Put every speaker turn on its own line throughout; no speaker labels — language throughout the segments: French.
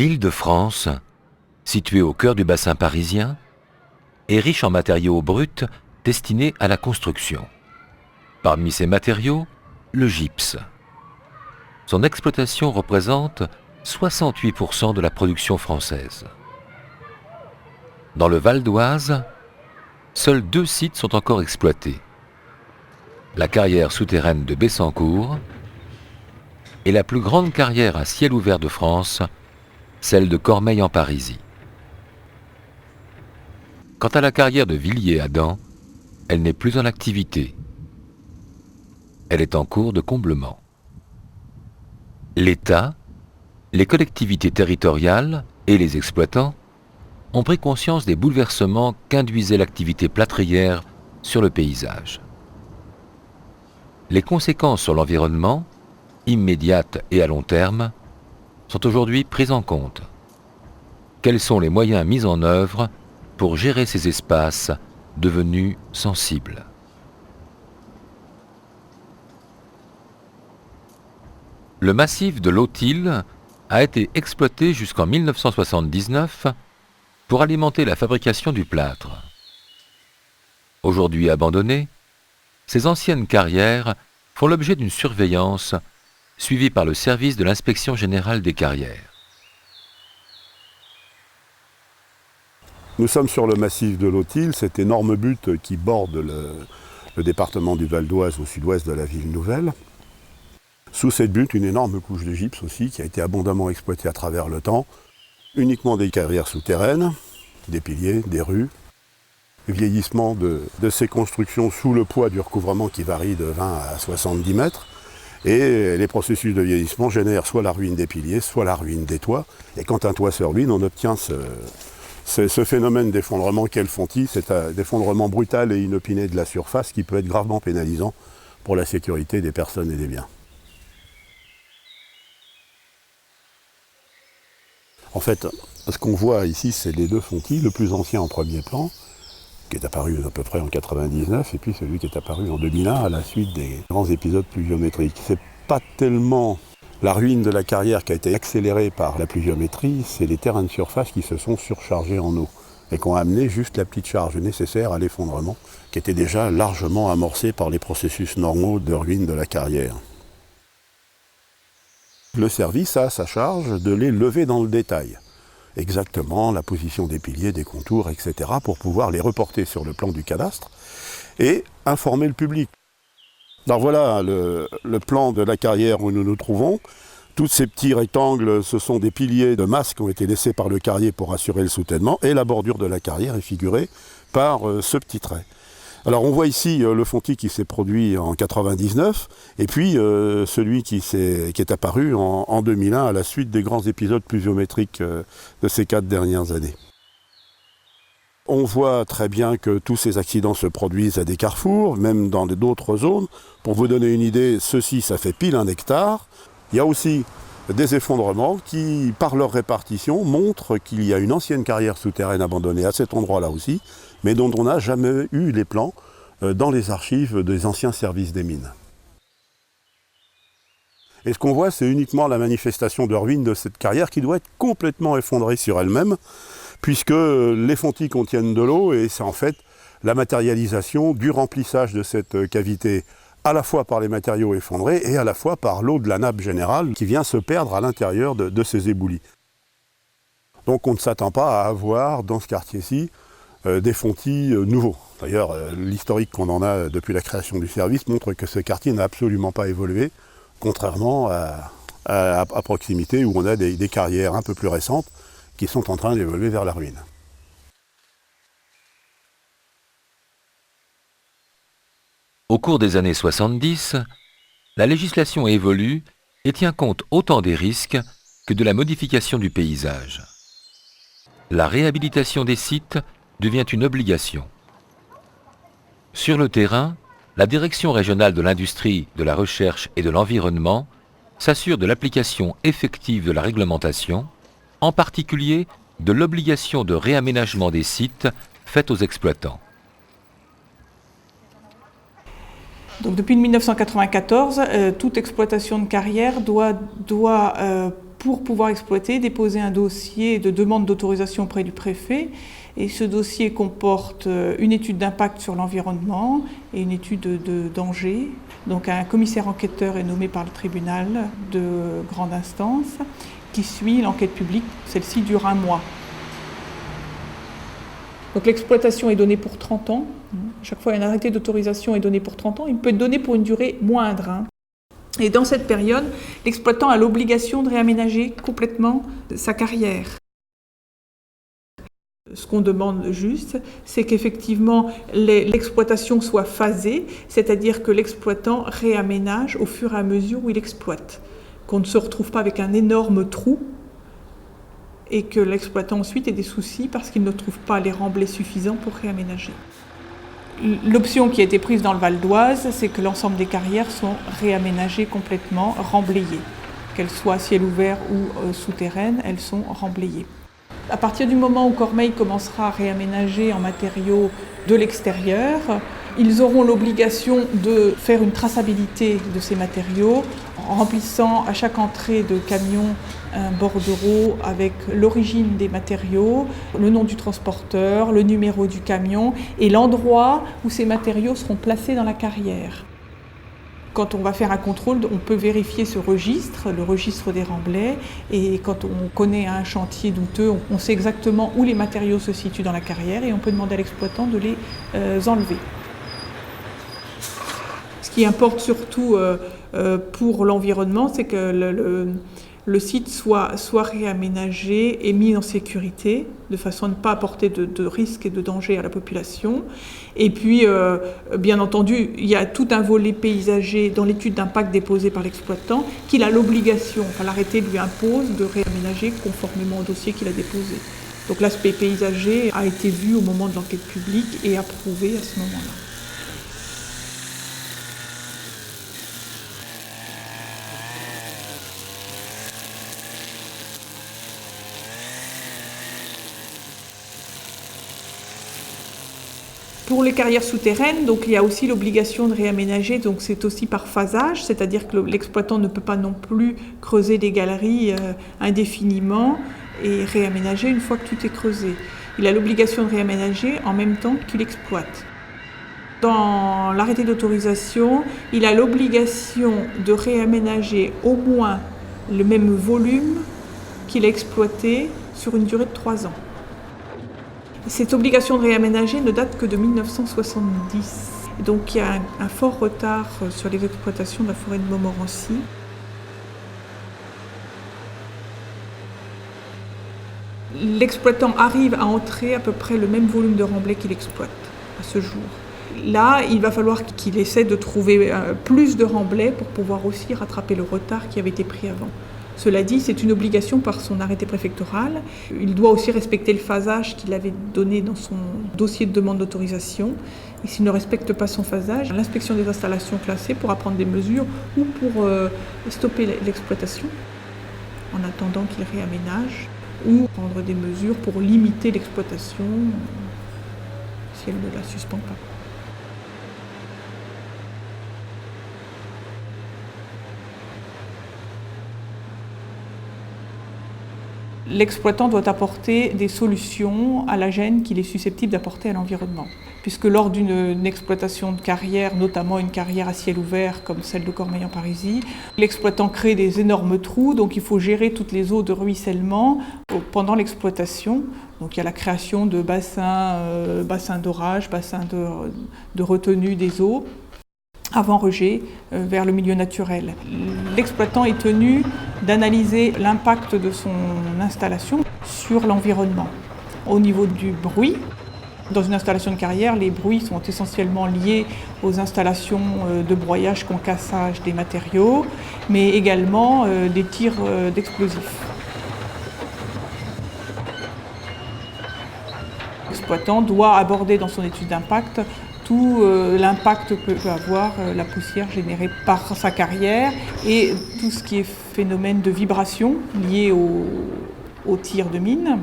L'Île-de-France, située au cœur du bassin parisien, est riche en matériaux bruts destinés à la construction. Parmi ces matériaux, le gypse. Son exploitation représente 68% de la production française. Dans le Val d'Oise, seuls 2 sites sont encore exploités. La carrière souterraine de Bessancourt et la plus grande carrière à ciel ouvert de France, celle de Cormeilles-en-Parisis. Quant à la carrière de Villiers-Adam, elle n'est plus en activité. Elle est en cours de comblement. L'État, les collectivités territoriales et les exploitants ont pris conscience des bouleversements qu'induisait l'activité plâtrière sur le paysage. Les conséquences sur l'environnement, immédiates et à long terme, sont aujourd'hui prises en compte. Quels sont les moyens mis en œuvre pour gérer ces espaces devenus sensibles ? Le massif de l'Authil a été exploité jusqu'en 1979 pour alimenter la fabrication du plâtre. Aujourd'hui abandonnées, ces anciennes carrières font l'objet d'une surveillance suivie par le service de l'Inspection générale des carrières.
Nous sommes sur le massif de l'Authil, cette énorme butte qui borde le département du Val d'Oise au sud-ouest de la ville nouvelle. Sous cette butte, une énorme couche de gypse aussi qui a été abondamment exploitée à travers le temps. Uniquement des carrières souterraines, des piliers, des rues. Le vieillissement de ces constructions sous le poids du recouvrement qui varie de 20 à 70 mètres. Et les processus de vieillissement génèrent soit la ruine des piliers, soit la ruine des toits. Et quand un toit se ruine, on obtient ce phénomène d'effondrement qu'est le fontis, c'est un effondrement brutal et inopiné de la surface qui peut être gravement pénalisant pour la sécurité des personnes et des biens. En fait, ce qu'on voit ici, c'est les 2 fontis, le plus ancien en premier plan, qui est apparu à peu près en 99, et puis celui qui est apparu en 2001 à la suite des grands épisodes pluviométriques. C'est pas tellement la ruine de la carrière qui a été accélérée par la pluviométrie, c'est les terrains de surface qui se sont surchargés en eau et qui ont amené juste la petite charge nécessaire à l'effondrement, qui était déjà largement amorcé par les processus normaux de ruine de la carrière. Le service a à sa charge de les lever dans le détail. Exactement la position des piliers, des contours, etc. pour pouvoir les reporter sur le plan du cadastre et informer le public. Alors voilà le plan de la carrière où nous nous trouvons. Tous ces petits rectangles, ce sont des piliers de masse qui ont été laissés par le carrier pour assurer le soutènement et la bordure de la carrière est figurée par ce petit trait. Alors on voit ici le fontis qui s'est produit en 99 et puis celui qui est apparu en 2001 à la suite des grands épisodes pluviométriques de ces 4 dernières années. On voit très bien que tous ces accidents se produisent à des carrefours, même dans d'autres zones. Pour vous donner une idée, ceci, ça fait pile 1 hectare. Il y a aussi des effondrements qui, par leur répartition, montrent qu'il y a une ancienne carrière souterraine abandonnée à cet endroit-là aussi, mais dont on n'a jamais eu les plans dans les archives des anciens services des mines. Et ce qu'on voit, c'est uniquement la manifestation de ruine de cette carrière qui doit être complètement effondrée sur elle-même, puisque les fontis contiennent de l'eau et c'est en fait la matérialisation du remplissage de cette cavité à la fois par les matériaux effondrés et à la fois par l'eau de la nappe générale qui vient se perdre à l'intérieur de ces éboulis. Donc on ne s'attend pas à avoir dans ce quartier-ci des fontis nouveaux. D'ailleurs, l'historique qu'on en a depuis la création du service montre que ce quartier n'a absolument pas évolué, contrairement à proximité où on a des carrières un peu plus récentes qui sont en train d'évoluer vers la ruine.
Au cours des années 70, la législation évolue et tient compte autant des risques que de la modification du paysage. La réhabilitation des sites devient une obligation. Sur le terrain, la Direction régionale de l'industrie, de la recherche et de l'environnement s'assure de l'application effective de la réglementation, en particulier de l'obligation de réaménagement des sites faite aux exploitants.
Donc depuis 1994, toute exploitation de carrière doit pour pouvoir exploiter, déposer un dossier de demande d'autorisation auprès du préfet. Et ce dossier comporte une étude d'impact sur l'environnement et une étude de danger. Donc un commissaire enquêteur est nommé par le tribunal de grande instance qui suit l'enquête publique. Celle-ci dure 1 mois. Donc l'exploitation est donnée pour 30 ans. Chaque fois, un arrêté d'autorisation est donné pour 30 ans. Il peut être donné pour une durée moindre. Et dans cette période, l'exploitant a l'obligation de réaménager complètement sa carrière. Ce qu'on demande juste, c'est qu'effectivement l'exploitation soit phasée, c'est-à-dire que l'exploitant réaménage au fur et à mesure où il exploite. Qu'on ne se retrouve pas avec un énorme trou et que l'exploitant ensuite ait des soucis parce qu'il ne trouve pas les remblais suffisants pour réaménager. L'option qui a été prise dans le Val d'Oise, c'est que l'ensemble des carrières sont réaménagées complètement, remblayées. Qu'elles soient à ciel ouvert ou souterraines, elles sont remblayées. À partir du moment où Cormeilles commencera à réaménager en matériaux de l'extérieur, ils auront l'obligation de faire une traçabilité de ces matériaux en remplissant à chaque entrée de camion un bordereau avec l'origine des matériaux, le nom du transporteur, le numéro du camion et l'endroit où ces matériaux seront placés dans la carrière. Quand on va faire un contrôle, on peut vérifier ce registre, le registre des remblais, et quand on connaît un chantier douteux, on sait exactement où les matériaux se situent dans la carrière et on peut demander à l'exploitant de les enlever. Ce qui importe surtout pour l'environnement, c'est que le site soit réaménagé et mis en sécurité, de façon à ne pas apporter de risques et de dangers à la population. Et puis, bien entendu, il y a tout un volet paysager dans l'étude d'impact déposée par l'exploitant qu'il a l'obligation, enfin l'arrêté lui impose de réaménager conformément au dossier qu'il a déposé. Donc l'aspect paysager a été vu au moment de l'enquête publique et approuvé à ce moment-là. Pour les carrières souterraines, donc, il y a aussi l'obligation de réaménager, donc c'est aussi par phasage, c'est-à-dire que l'exploitant ne peut pas non plus creuser des galeries indéfiniment et réaménager une fois que tout est creusé. Il a l'obligation de réaménager en même temps qu'il exploite. Dans l'arrêté d'autorisation, il a l'obligation de réaménager au moins le même volume qu'il a exploité sur une durée de 3 ans. Cette obligation de réaménager ne date que de 1970. Donc il y a un fort retard sur les exploitations de la forêt de Montmorency. L'exploitant arrive à entrer à peu près le même volume de remblais qu'il exploite à ce jour. Là, il va falloir qu'il essaie de trouver plus de remblais pour pouvoir aussi rattraper le retard qui avait été pris avant. Cela dit, c'est une obligation par son arrêté préfectoral. Il doit aussi respecter le phasage qu'il avait donné dans son dossier de demande d'autorisation. Et s'il ne respecte pas son phasage, l'inspection des installations classées pourra prendre des mesures ou pour stopper l'exploitation en attendant qu'il réaménage ou prendre des mesures pour limiter l'exploitation si elle ne la suspend pas. L'exploitant doit apporter des solutions à la gêne qu'il est susceptible d'apporter à l'environnement. Puisque lors d'une exploitation de carrière, notamment une carrière à ciel ouvert comme celle de Cormeilles en Parisis, l'exploitant crée des énormes trous, donc il faut gérer toutes les eaux de ruissellement pendant l'exploitation. Donc il y a la création de bassins d'orage, bassins de retenue des eaux, avant rejet vers le milieu naturel. L'exploitant est tenu d'analyser l'impact de son installation sur l'environnement. Au niveau du bruit, dans une installation de carrière, les bruits sont essentiellement liés aux installations de broyage, concassage des matériaux, mais également des tirs d'explosifs. L'exploitant doit aborder dans son étude d'impact tout l'impact que peut avoir la poussière générée par sa carrière et tout ce qui est phénomène de vibration lié au tir de mine.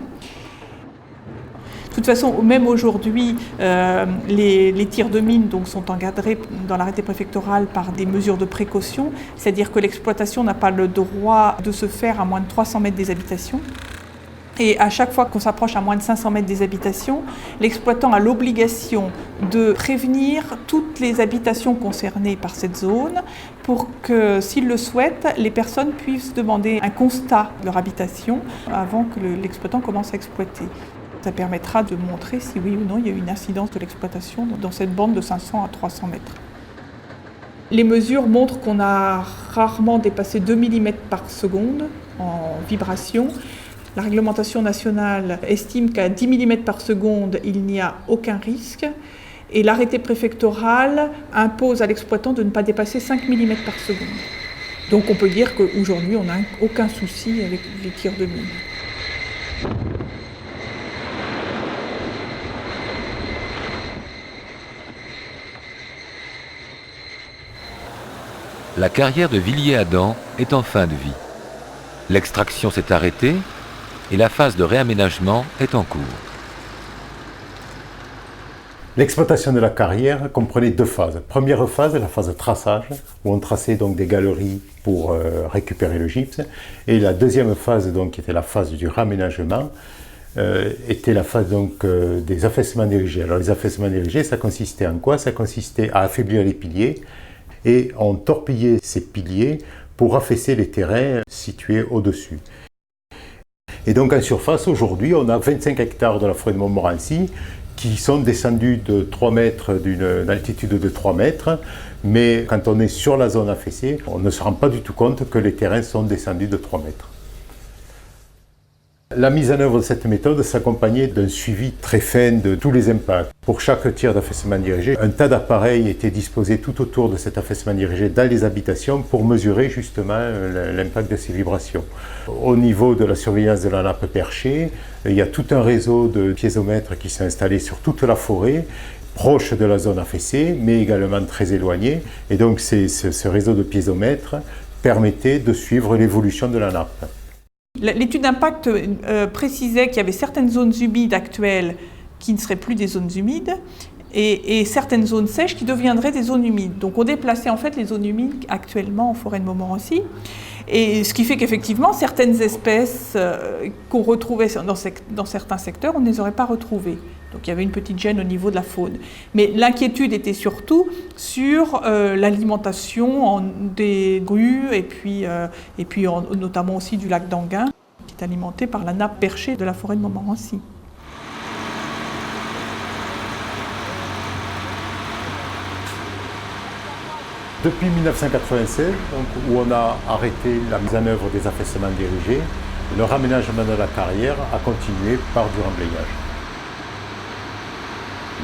toute façon, même aujourd'hui, les tirs de mines donc, sont encadrés dans l'arrêté préfectoral par des mesures de précaution, c'est-à-dire que l'exploitation n'a pas le droit de se faire à moins de 300 mètres des habitations. Et à chaque fois qu'on s'approche à moins de 500 mètres des habitations, l'exploitant a l'obligation de prévenir toutes les habitations concernées par cette zone pour que, s'il le souhaite, les personnes puissent demander un constat de leur habitation avant que l'exploitant commence à exploiter. Ça permettra de montrer si oui ou non il y a eu une incidence de l'exploitation dans cette bande de 500 à 300 mètres. Les mesures montrent qu'on a rarement dépassé 2 mm par seconde en vibration. La réglementation nationale estime qu'à 10 mm par seconde, il n'y a aucun risque. Et l'arrêté préfectoral impose à l'exploitant de ne pas dépasser 5 mm par seconde. Donc on peut dire qu'aujourd'hui, on n'a aucun souci avec les tirs de mine.
La carrière de Villiers-Adam est en fin de vie. L'extraction s'est arrêtée et la phase de réaménagement est en cours.
L'exploitation de la carrière comprenait deux phases. Première phase, la phase de traçage, où on traçait donc des galeries pour récupérer le gypse. Et la deuxième phase, donc, qui était la phase du réaménagement, était la phase donc, des affaissements dirigés. Alors les affaissements dirigés, ça consistait en quoi? Ça consistait à affaiblir les piliers et on torpillait ces piliers pour affaisser les terrains situés au-dessus. Et donc en surface, aujourd'hui, on a 25 hectares de la forêt de Montmorency qui sont descendus de 3 mètres, d'une altitude de 3 mètres, mais quand on est sur la zone affaissée, on ne se rend pas du tout compte que les terrains sont descendus de 3 mètres. La mise en œuvre de cette méthode s'accompagnait d'un suivi très fin de tous les impacts. Pour chaque tir d'affaissement dirigé, un tas d'appareils était disposé tout autour de cet affaissement dirigé dans les habitations pour mesurer justement l'impact de ces vibrations. Au niveau de la surveillance de la nappe perchée, il y a tout un réseau de piézomètres qui sont installés sur toute la forêt, proche de la zone affaissée, mais également très éloigné. Et donc ce réseau de piézomètres permettait de suivre l'évolution de la nappe.
L'étude d'impact précisait qu'il y avait certaines zones humides actuelles qui ne seraient plus des zones humides et certaines zones sèches qui deviendraient des zones humides. Donc on déplaçait en fait les zones humides actuellement en forêt de Montmorency. Et ce qui fait qu'effectivement, certaines espèces qu'on retrouvait dans certains secteurs, on ne les aurait pas retrouvées. Donc il y avait une petite gêne au niveau de la faune. Mais l'inquiétude était surtout sur l'alimentation des grues et puis notamment aussi du lac d'Anguin, qui est alimenté par la nappe perchée de la forêt de Montmorency.
Depuis 1996, où on a arrêté la mise en œuvre des affaissements dirigés, le raménagement de la carrière a continué par du remblayage.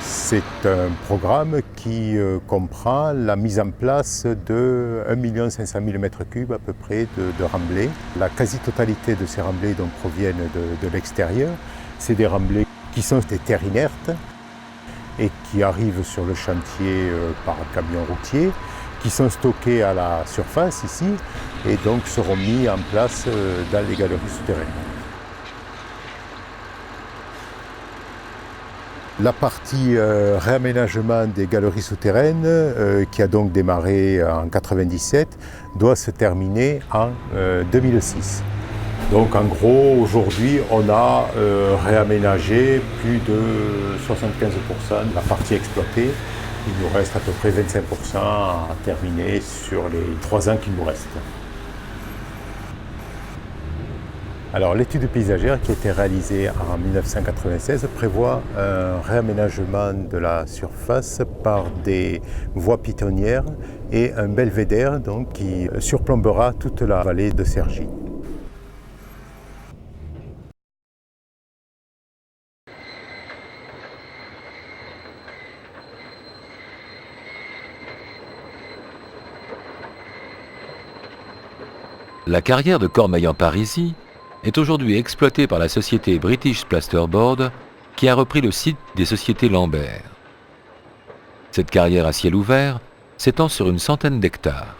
C'est un programme qui comprend la mise en place de 1 500 000 m3 à peu près de remblais. La quasi-totalité de ces remblais donc, proviennent de l'extérieur. C'est des remblais qui sont des terres inertes et qui arrivent sur le chantier par camion routier, qui sont stockés à la surface ici et donc seront mis en place dans les galeries souterraines. La partie réaménagement des galeries souterraines, qui a donc démarré en 1997, doit se terminer en 2006. Donc en gros, aujourd'hui, on a réaménagé plus de 75% de la partie exploitée. Il nous reste à peu près 25% à terminer sur les 3 ans qu'il nous reste. Alors l'étude paysagère qui a été réalisée en 1996 prévoit un réaménagement de la surface par des voies piétonnières et un belvédère donc, qui surplombera toute la vallée de Cergy.
La carrière de Cormeilles-en-Parisis est aujourd'hui exploitée par la société British Plasterboard qui a repris le site des sociétés Lambert. Cette carrière à ciel ouvert s'étend sur une centaine d'hectares.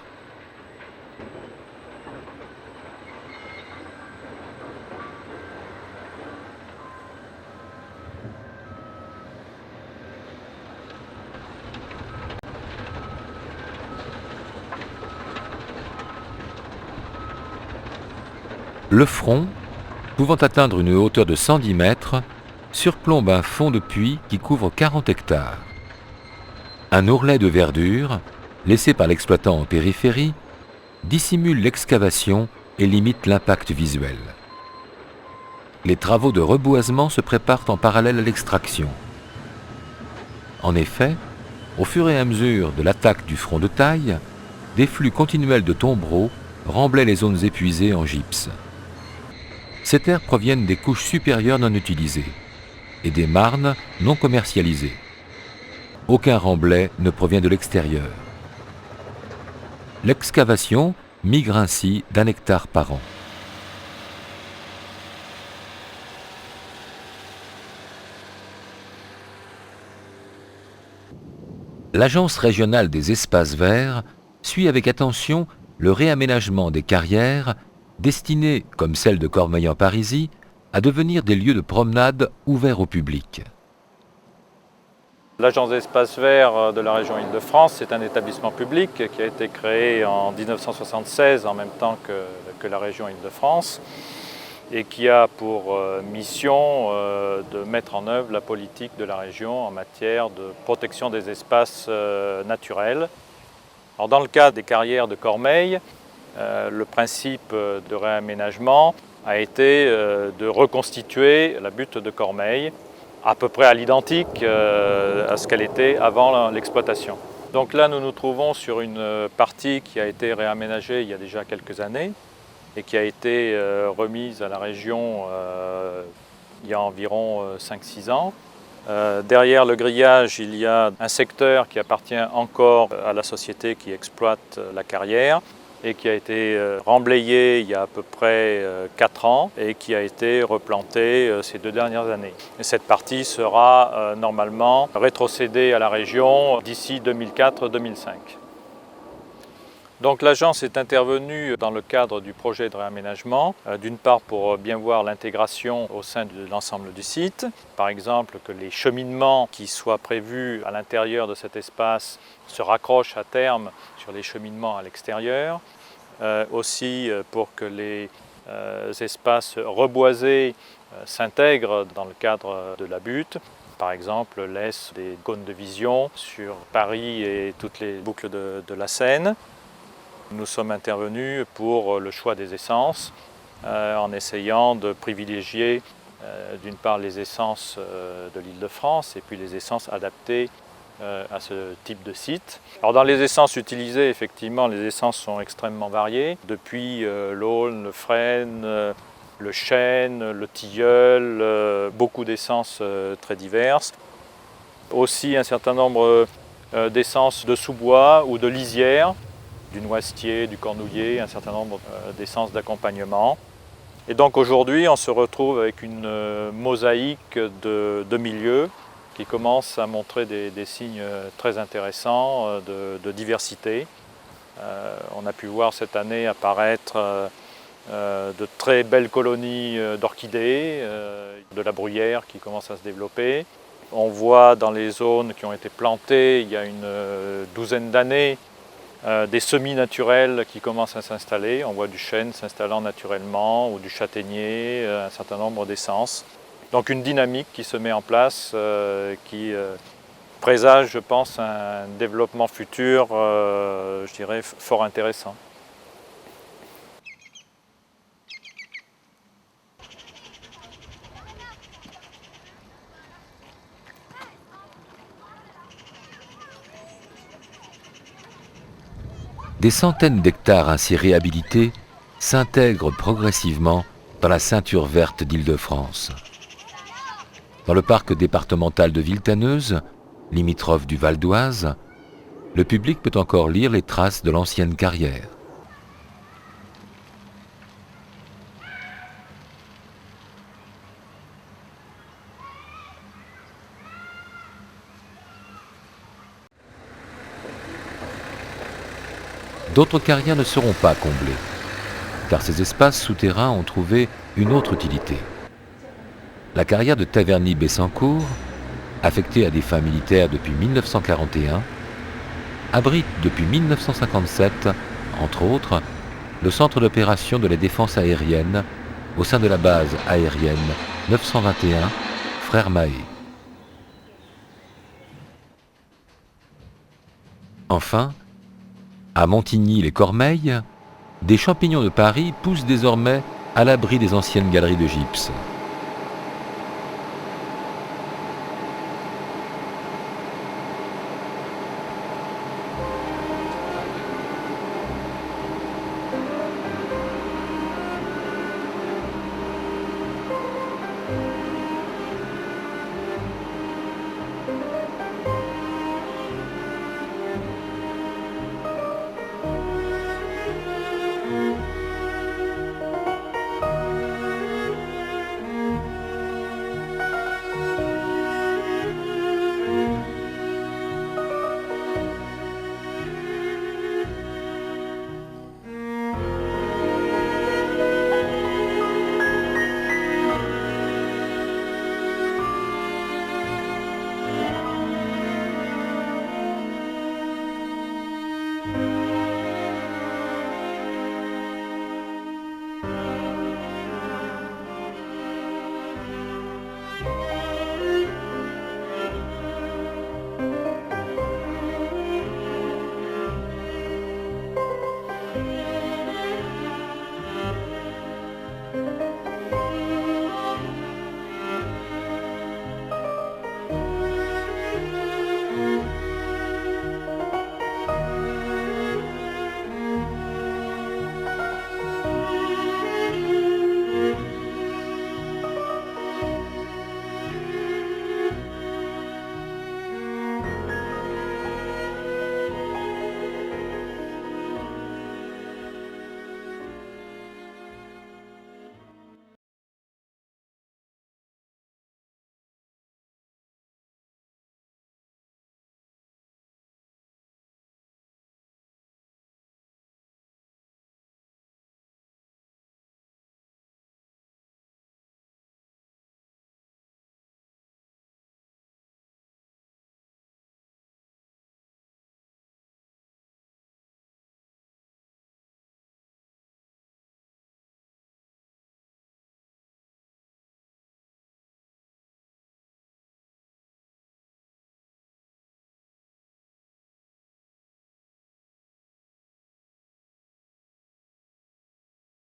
Le front, pouvant atteindre une hauteur de 110 mètres, surplombe un fond de puits qui couvre 40 hectares. Un ourlet de verdure, laissé par l'exploitant en périphérie, dissimule l'excavation et limite l'impact visuel. Les travaux de reboisement se préparent en parallèle à l'extraction. En effet, au fur et à mesure de l'attaque du front de taille, des flux continuels de tombereaux remblaient les zones épuisées en gypse. Ces terres proviennent des couches supérieures non utilisées et des marnes non commercialisées. Aucun remblai ne provient de l'extérieur. L'excavation migre ainsi d'1 hectare par an. L'Agence régionale des espaces verts suit avec attention le réaménagement des carrières destinées, comme celle de Cormeilles-en-Parisis, à devenir des lieux de promenade ouverts au public.
L'Agence d'espaces verts de la région Île-de-France, c'est un établissement public qui a été créé en 1976 en même temps que la région Île-de-France et qui a pour mission de mettre en œuvre la politique de la région en matière de protection des espaces naturels. Alors, dans le cas des carrières de Cormeilles, le principe de réaménagement a été de reconstituer la butte de Cormeilles à peu près à l'identique à ce qu'elle était avant l'exploitation. Donc là, nous nous trouvons sur une partie qui a été réaménagée il y a déjà quelques années et qui a été remise à la région il y a environ 5-6 ans. Derrière le grillage, il y a un secteur qui appartient encore à la société qui exploite la carrière et qui a été remblayé il y a à peu près 4 ans et qui a été replanté ces 2 dernières années. Et cette partie sera normalement rétrocédée à la région d'ici 2004-2005. Donc l'agence est intervenue dans le cadre du projet de réaménagement, d'une part pour bien voir l'intégration au sein de l'ensemble du site, par exemple que les cheminements qui soient prévus à l'intérieur de cet espace se raccrochent à terme sur les cheminements à l'extérieur, aussi pour que les espaces reboisés s'intègrent dans le cadre de la butte. Par exemple, laisse des cônes de vision sur Paris et toutes les boucles de la Seine. Nous sommes intervenus pour le choix des essences, en essayant de privilégier d'une part les essences de l'Île-de-France et puis les essences adaptées à ce type de site. Alors dans les essences utilisées, effectivement, les essences sont extrêmement variées, depuis l'aulne, le frêne, le chêne, le tilleul, beaucoup d'essences très diverses. Aussi un certain nombre d'essences de sous-bois ou de lisière, du noisetier, du cornouiller, un certain nombre d'essences d'accompagnement. Et donc aujourd'hui, on se retrouve avec une mosaïque de milieux qui commence à montrer des signes très intéressants de diversité. On a pu voir cette année apparaître de très belles colonies d'orchidées, de la bruyère qui commence à se développer. On voit dans les zones qui ont été plantées il y a une douzaine d'années des semis naturels qui commencent à s'installer. On voit du chêne s'installant naturellement ou du châtaignier, un certain nombre d'essences. Donc une dynamique qui se met en place, qui présage, je pense, un développement futur, je dirais, fort intéressant.
Des centaines d'hectares ainsi réhabilités s'intègrent progressivement dans la ceinture verte d'Île-de-France. Dans le parc départemental de Villetaneuse, limitrophe du Val d'Oise, le public peut encore lire les traces de l'ancienne carrière. D'autres carrières ne seront pas comblées, car ces espaces souterrains ont trouvé une autre utilité. La carrière de Taverny-Bessancourt, affectée à des fins militaires depuis 1941, abrite depuis 1957, entre autres, le centre d'opération de la défense aérienne au sein de la base aérienne 921 Frères Mahé. Enfin, à Montigny-les-Cormeilles, des champignons de Paris poussent désormais à l'abri des anciennes galeries de gypse.